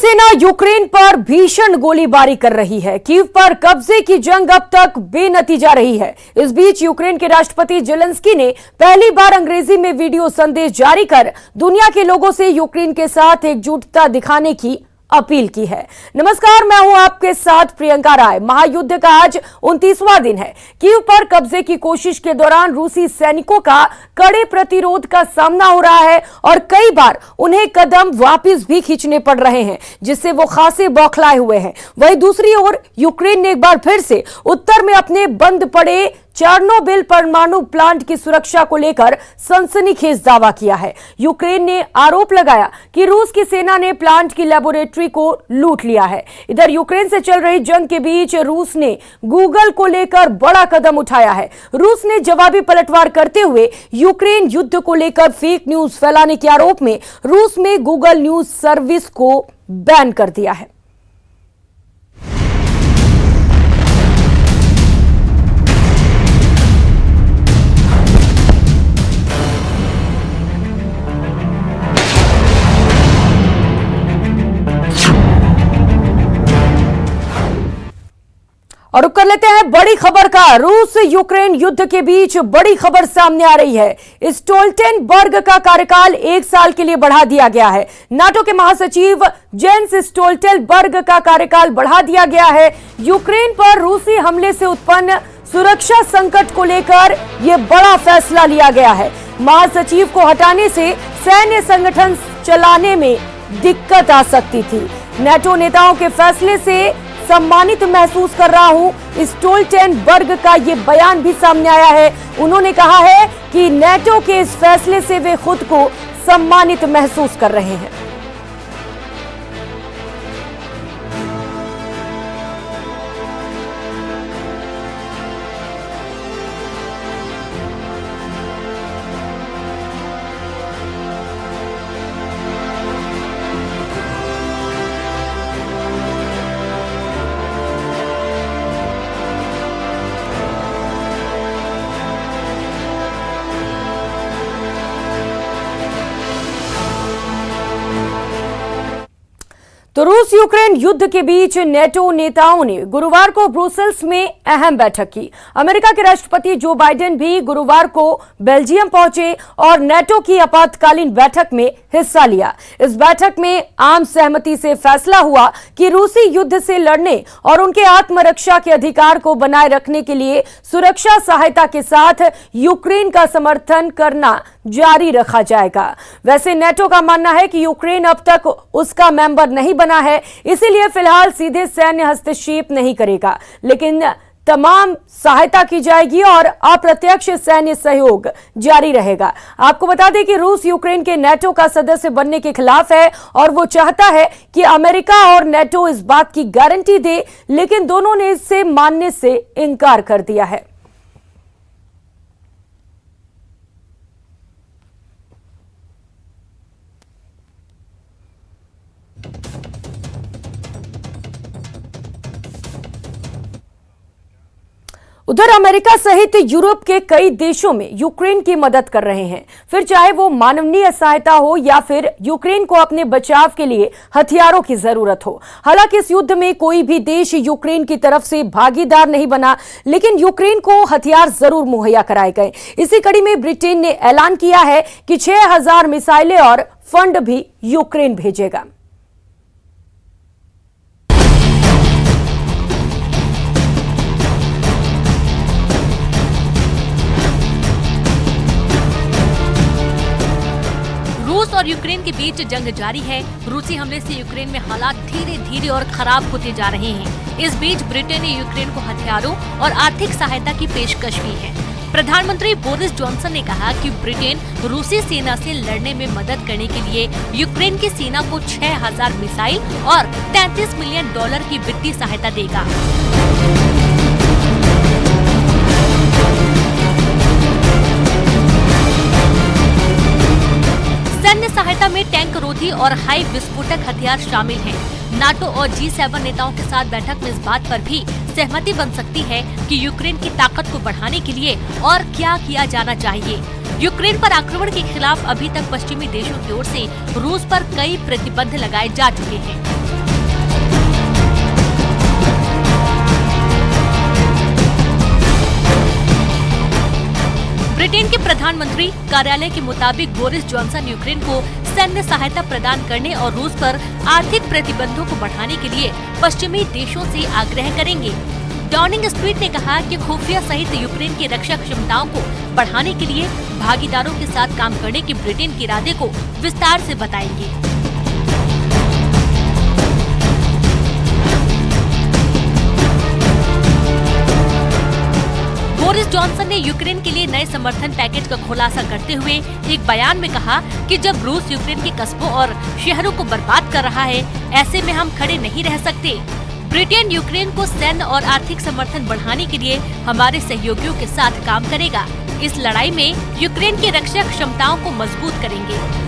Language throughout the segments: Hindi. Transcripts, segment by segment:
सेना यूक्रेन पर भीषण गोलीबारी कर रही है। कीव पर कब्जे की जंग अब तक बेनतीजा रही है। इस बीच यूक्रेन के राष्ट्रपति जेलेंस्की ने पहली बार अंग्रेजी में वीडियो संदेश जारी कर दुनिया के लोगों से यूक्रेन के साथ एकजुटता दिखाने की अपील की है। नमस्कार, मैं हूं आपके साथ प्रियंका राय। महायुद्ध का आज 29वां दिन है। कीव पर कब्जे की कोशिश के दौरान रूसी सैनिकों का कड़े प्रतिरोध का सामना हो रहा है और कई बार उन्हें कदम वापस भी खींचने पड़ रहे हैं, जिससे वो खासे बौखलाए हुए हैं। वहीं दूसरी ओर यूक्रेन ने एक बार फिर से उत्तर में अपने बंद पड़े चेर्नोबिल परमाणु प्लांट की सुरक्षा को लेकर सनसनीखेज दावा किया है। यूक्रेन ने आरोप लगाया कि रूस की सेना ने प्लांट की लेबोरेटरी को लूट लिया है। इधर यूक्रेन से चल रही जंग के बीच रूस ने गूगल को लेकर बड़ा कदम उठाया है। रूस ने जवाबी पलटवार करते हुए यूक्रेन युद्ध को लेकर फेक न्यूज फैलाने के आरोप में रूस में गूगल न्यूज सर्विस को बैन कर दिया है। और रुक कर लेते हैं बड़ी खबर का। रूस यूक्रेन युद्ध के बीच बड़ी खबर सामने आ रही है। स्टोल्टेनबर्ग का कार्यकाल 1 साल के लिए बढ़ा दिया गया है। नाटो के महासचिव जेंस स्टोल्टेनबर्ग का कार्यकाल बढ़ा दिया गया है। यूक्रेन पर रूसी हमले से उत्पन्न सुरक्षा संकट को लेकर यह बड़ा फैसला लिया गया है। महासचिव को हटाने से सैन्य संगठन चलाने में दिक्कत आ सकती थी। नाटो नेताओं के फैसले से सम्मानित महसूस कर रहा हूं, स्टोल्टेनबर्ग का ये बयान भी सामने आया है। उन्होंने कहा है कि नाटो के इस फैसले से वे खुद को सम्मानित महसूस कर रहे हैं। तो रूस यूक्रेन युद्ध के बीच नेटो नेताओं ने गुरुवार को ब्रुसेल्स में अहम बैठक की। अमेरिका के राष्ट्रपति जो बाइडेन भी गुरुवार को बेल्जियम पहुंचे और नेटो की आपातकालीन बैठक में हिस्सा लिया। इस बैठक में आम सहमति से फैसला हुआ कि रूसी युद्ध से लड़ने और उनके आत्मरक्षा के अधिकार को बनाए रखने के लिए सुरक्षा सहायता के साथ यूक्रेन का समर्थन करना जारी रखा जाएगा। वैसे नेटो का मानना है कि यूक्रेन अब तक उसका मेंबर नहीं बना है, इसीलिए फिलहाल सीधे सैन्य हस्तक्षेप नहीं करेगा, लेकिन तमाम सहायता की जाएगी और अप्रत्यक्ष सैन्य सहयोग जारी रहेगा। आपको बता दें कि रूस यूक्रेन के नेटो का सदस्य बनने के खिलाफ है और वो चाहता है कि अमेरिका और नेटो इस बात की गारंटी दे, लेकिन दोनों ने इसे मानने से इनकार कर दिया है। उधर अमेरिका सहित यूरोप के कई देशों में यूक्रेन की मदद कर रहे हैं, फिर चाहे वो मानवीय सहायता हो या फिर यूक्रेन को अपने बचाव के लिए हथियारों की जरूरत हो। हालांकि इस युद्ध में कोई भी देश यूक्रेन की तरफ से भागीदार नहीं बना, लेकिन यूक्रेन को हथियार जरूर मुहैया कराए गए। इसी कड़ी में ब्रिटेन ने ऐलान किया है कि 6000 मिसाइलें और फंड भी यूक्रेन भेजेगा। रूस और यूक्रेन के बीच जंग जारी है। रूसी हमले से यूक्रेन में हालात धीरे धीरे और खराब होते जा रहे हैं। इस बीच ब्रिटेन ने यूक्रेन को हथियारों और आर्थिक सहायता की पेशकश की है। प्रधानमंत्री बोरिस जॉनसन ने कहा कि ब्रिटेन रूसी सेना से लड़ने में मदद करने के लिए यूक्रेन की सेना को 6000 मिसाइल और $33 मिलियन की वित्तीय सहायता देगा। सैन्य सहायता में टैंक रोधी और हाई विस्फोटक हथियार शामिल हैं। नाटो और G7 नेताओं के साथ बैठक में इस बात पर भी सहमति बन सकती है कि यूक्रेन की ताकत को बढ़ाने के लिए और क्या किया जाना चाहिए। यूक्रेन पर आक्रमण के खिलाफ अभी तक पश्चिमी देशों की ओर से रूस पर कई प्रतिबंध लगाए जा चुके हैं। ब्रिटेन के प्रधानमंत्री कार्यालय के मुताबिक बोरिस जॉनसन यूक्रेन को सैन्य सहायता प्रदान करने और रूस पर आर्थिक प्रतिबंधों को बढ़ाने के लिए पश्चिमी देशों से आग्रह करेंगे। डाउनिंग स्ट्रीट ने कहा कि खुफिया सहित यूक्रेन की रक्षा क्षमताओं को बढ़ाने के लिए भागीदारों के साथ काम करने के ब्रिटेन के इरादे को विस्तार से बताएंगे। बोरिस जॉनसन ने यूक्रेन के लिए नए समर्थन पैकेज का खुलासा करते हुए एक बयान में कहा कि जब रूस यूक्रेन के कस्बों और शहरों को बर्बाद कर रहा है, ऐसे में हम खड़े नहीं रह सकते। ब्रिटेन यूक्रेन को सैन्य और आर्थिक समर्थन बढ़ाने के लिए हमारे सहयोगियों के साथ काम करेगा। इस लड़ाई में यूक्रेन की रक्षा क्षमताओं को मजबूत करेंगे।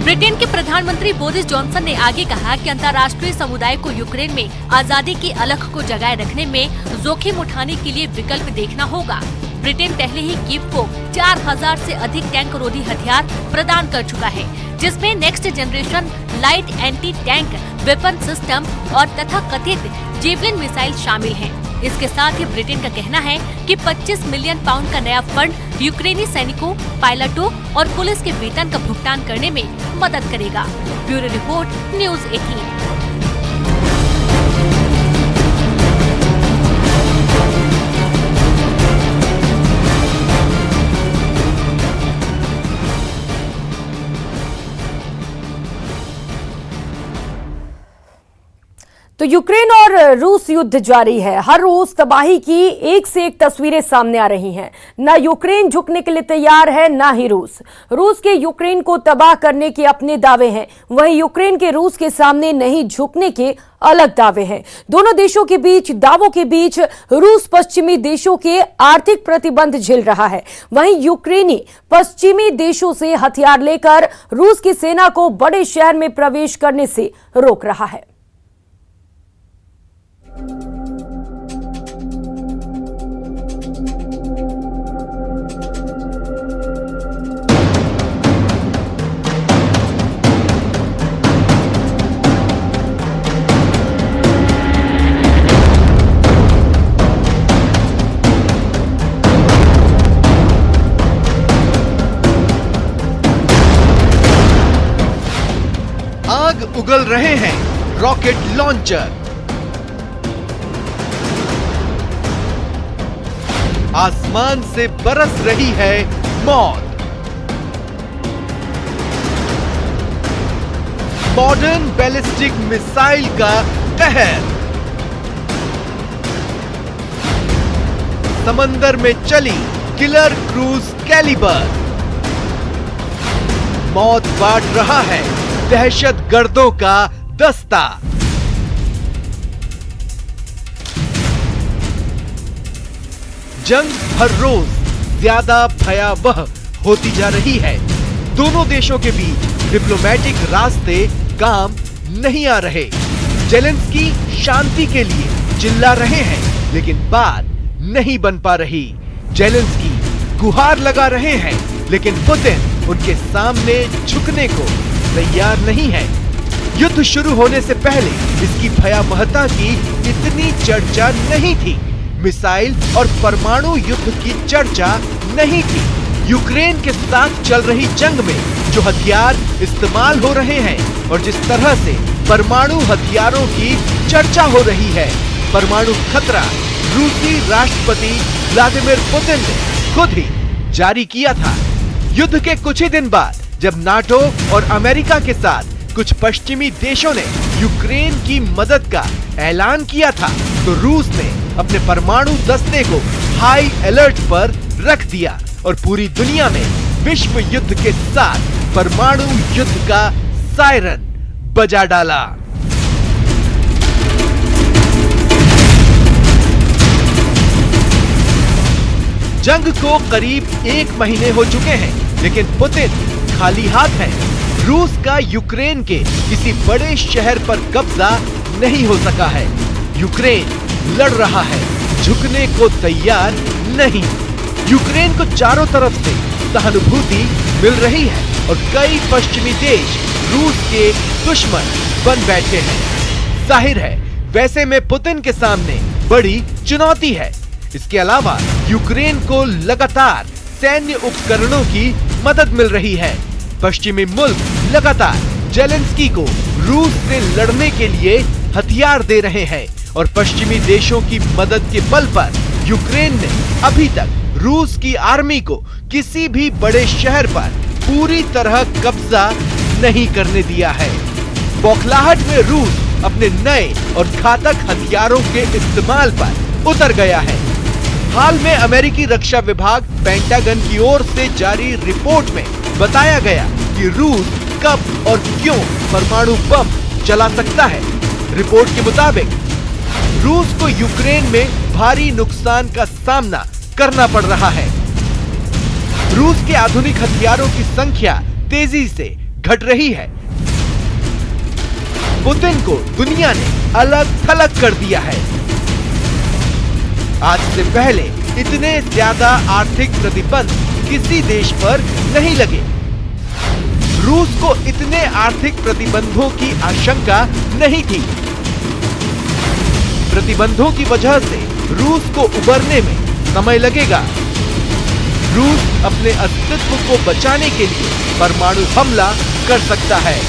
ब्रिटेन के प्रधानमंत्री बोरिस जॉनसन ने आगे कहा कि अंतर्राष्ट्रीय समुदाय को यूक्रेन में आजादी की अलख को जगाए रखने में जोखिम उठाने के लिए विकल्प देखना होगा। ब्रिटेन पहले ही कीव को 4000 से अधिक टैंक रोधी हथियार प्रदान कर चुका है, जिसमें next generation light anti tank weapon system और तथाकथित जेवलिन मिसाइल शामिल हैं। इसके साथ ही ब्रिटेन का कहना है कि 25 मिलियन पाउंड का नया फंड यूक्रेनी सैनिकों, पायलटों और पुलिस के वेतन का भुगतान करने में मदद करेगा। Bureau report, news 18। तो यूक्रेन और रूस युद्ध जारी है। हर रोज तबाही की एक से एक तस्वीरें सामने आ रही हैं। ना यूक्रेन झुकने के लिए तैयार है, ना ही रूस। रूस के यूक्रेन को तबाह करने के अपने दावे हैं, वहीं यूक्रेन के रूस के सामने नहीं झुकने के अलग दावे हैं। दोनों देशों के बीच दावों के बीच रूस पश्चिमी देशों के आर्थिक प्रतिबंध झेल रहा है, वहीं यूक्रेनी पश्चिमी देशों से हथियार लेकर रूस की सेना को बड़े शहर में प्रवेश करने से रोक रहा है। आग उगल रहे हैं रॉकेट लॉन्चर। आसमान से बरस रही है मौत। मॉडर्न बैलिस्टिक मिसाइल का कहर। समंदर में चली किलर क्रूज कैलिबर। मौत बांट रहा है दहशतगर्दों का दस्ता। जंग हर रोज ज्यादा भयावह होती जा रही है। दोनों देशों के बीच डिप्लोमेटिक रास्ते काम नहीं आ रहे। जेलेंस्की शांति के लिए चिल्ला रहे हैं, लेकिन बात नहीं बन पा रही। जेलेंस्की गुहार लगा रहे हैं, लेकिन पुतिन उनके सामने झुकने को तैयार नहीं है। युद्ध शुरू होने से पहले इसकी भयावहता की इतनी चर्चा नहीं थी। मिसाइल और परमाणु युद्ध की चर्चा नहीं थी। यूक्रेन के साथ चल रही जंग में जो हथियार इस्तेमाल हो रहे हैं और जिस तरह से परमाणु हथियारों की चर्चा हो रही है, परमाणु खतरा रूसी राष्ट्रपति व्लादिमीर पुतिन ने खुद ही जारी किया था। युद्ध के कुछ ही दिन बाद जब नाटो और अमेरिका के साथ कुछ पश्चिमी देशों ने यूक्रेन की मदद का ऐलान किया था, तो रूस ने अपने परमाणु दस्ते को हाई अलर्ट पर रख दिया और पूरी दुनिया में विश्व युद्ध के साथ परमाणु युद्ध का सायरन बजा डाला। जंग को करीब 1 महीने हो चुके हैं, लेकिन पुतिन खाली हाथ है। रूस का यूक्रेन के किसी बड़े शहर पर कब्जा नहीं हो सका है। यूक्रेन लड़ रहा है, झुकने को तैयार नहीं। यूक्रेन को चारों तरफ से सहानुभूति मिल रही है और कई पश्चिमी देश रूस के दुश्मन बन बैठे हैं। जाहिर है वैसे में पुतिन के सामने बड़ी चुनौती है। इसके अलावा यूक्रेन को लगातार सैन्य उपकरणों की मदद मिल रही है। पश्चिमी मुल्क लगातार जेलेंस्की को रूस से लड़ने के लिए हथियार दे रहे हैं और पश्चिमी देशों की मदद के बल पर यूक्रेन ने अभी तक रूस की आर्मी को किसी भी बड़े शहर पर पूरी तरह कब्जा नहीं करने दिया है। बौखलाहट में रूस अपने नए और घातक हथियारों के इस्तेमाल पर उतर गया है। हाल में अमेरिकी रक्षा विभाग पेंटागन की ओर से जारी रिपोर्ट में बताया गया कि रूस कब और क्यों परमाणु बम चला सकता है। रिपोर्ट के मुताबिक रूस को यूक्रेन में भारी नुकसान का सामना करना पड़ रहा है। रूस के आधुनिक हथियारों की संख्या तेजी से घट रही है। पुतिन को दुनिया ने अलग थलग कर दिया है। आज से पहले इतने ज्यादा आर्थिक प्रतिबंध किसी देश पर नहीं लगे। रूस को इतने आर्थिक प्रतिबंधों की आशंका नहीं थी। प्रतिबंधों की वजह से रूस को उबरने में समय लगेगा। रूस अपने अस्तित्व को बचाने के लिए परमाणु हमला कर सकता है।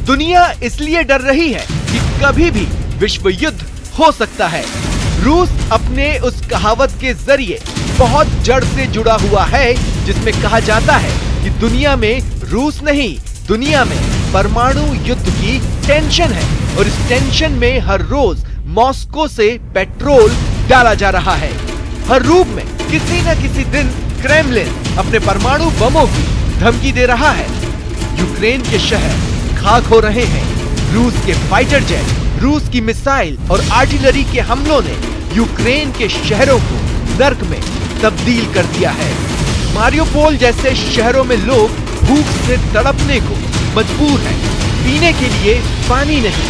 दुनिया इसलिए डर रही है कि कभी भी विश्व युद्ध हो सकता है। रूस अपने उस कहावत के जरिए बहुत जड़ से जुड़ा हुआ है जिसमें कहा जाता है कि दुनिया में रूस नहीं, दुनिया में परमाणु युद्ध की टेंशन है और इस टेंशन में हर रोज मॉस्को से पेट्रोल डाला जा रहा है। हर रूप में किसी न किसी दिन क्रेमलिन अपने परमाणु बमों की धमकी दे रहा है। यूक्रेन के शहर खाक हो रहे हैं। रूस के फाइटर जेट, रूस की मिसाइल और आर्टिलरी के हमलों ने यूक्रेन के शहरों को नर्क में तब्दील कर दिया है। मारियोपोल जैसे शहरों में लोग भूख से तड़पने को मजबूर हैं। पीने के लिए पानी नहीं,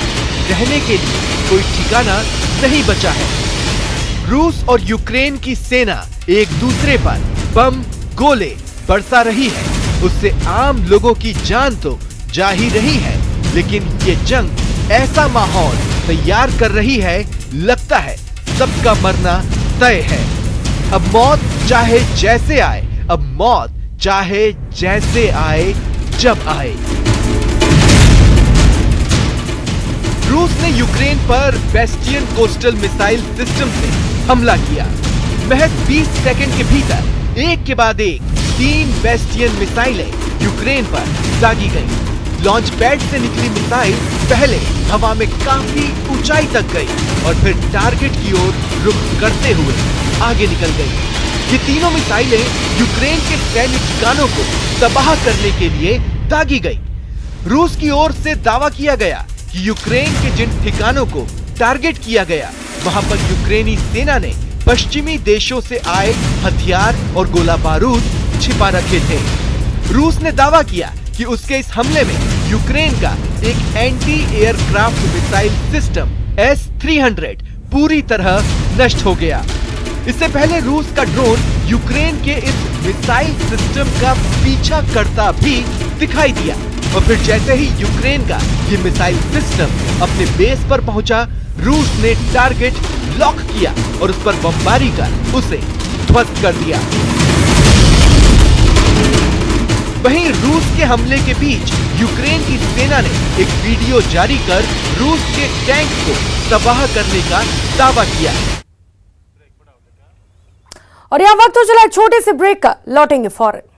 रहने के लिए कोई ठिकाना नहीं बचा है। रूस और यूक्रेन की सेना एक दूसरे पर बम गोले बरसा रही है। उससे आम लोगों की जान तो जा ही रही है, लेकिन ये जंग ऐसा माहौल तैयार कर रही है, लगता है सबका मरना तय है। अब मौत चाहे जैसे आए, अब मौत चाहे जैसे आए, जब आए। रूस ने यूक्रेन पर बेस्टियन कोस्टल मिसाइल सिस्टम से हमला किया। महज 20 सेकंड के भीतर एक के बाद एक 3 बेस्टियन मिसाइलें यूक्रेन पर दागी गईं। लॉन्च पैड से निकली मिसाइल पहले हवा में काफी ऊंचाई तक गई और फिर टारगेट की ओर रुख करते हुए आगे निकल गई। ये तीनों मिसाइलें यूक्रेन के सैन्य ठिकानों को तबाह करने के लिए दागी गई। रूस की ओर से दावा किया गया कि यूक्रेन के जिन ठिकानों को टारगेट किया गया, वहां पर यूक्रेनी सेना ने पश्चिमी देशों से आए हथियार और गोला बारूद छिपा रखे थे। रूस ने दावा किया कि उसके इस हमले में यूक्रेन का एक anti aircraft missile system S-300 पूरी तरह नष्ट हो गया। इससे पहले रूस का ड्रोन यूक्रेन के इस मिसाइल सिस्टम का पीछा करता भी दिखाई दिया और फिर जैसे ही यूक्रेन का ये मिसाइल सिस्टम अपने बेस पर पहुंचा, रूस ने टारगेट लॉक किया और उस पर बमबारी कर उसे ध्वस्त कर दिया। वहीं रूस के हमले के बीच यूक्रेन की सेना ने एक वीडियो जारी कर रूस के टैंक को तबाह करने का दावा किया। और यहाँ वक्त हो चला एक छोटे से ब्रेक का, लौटेंगे फौरन।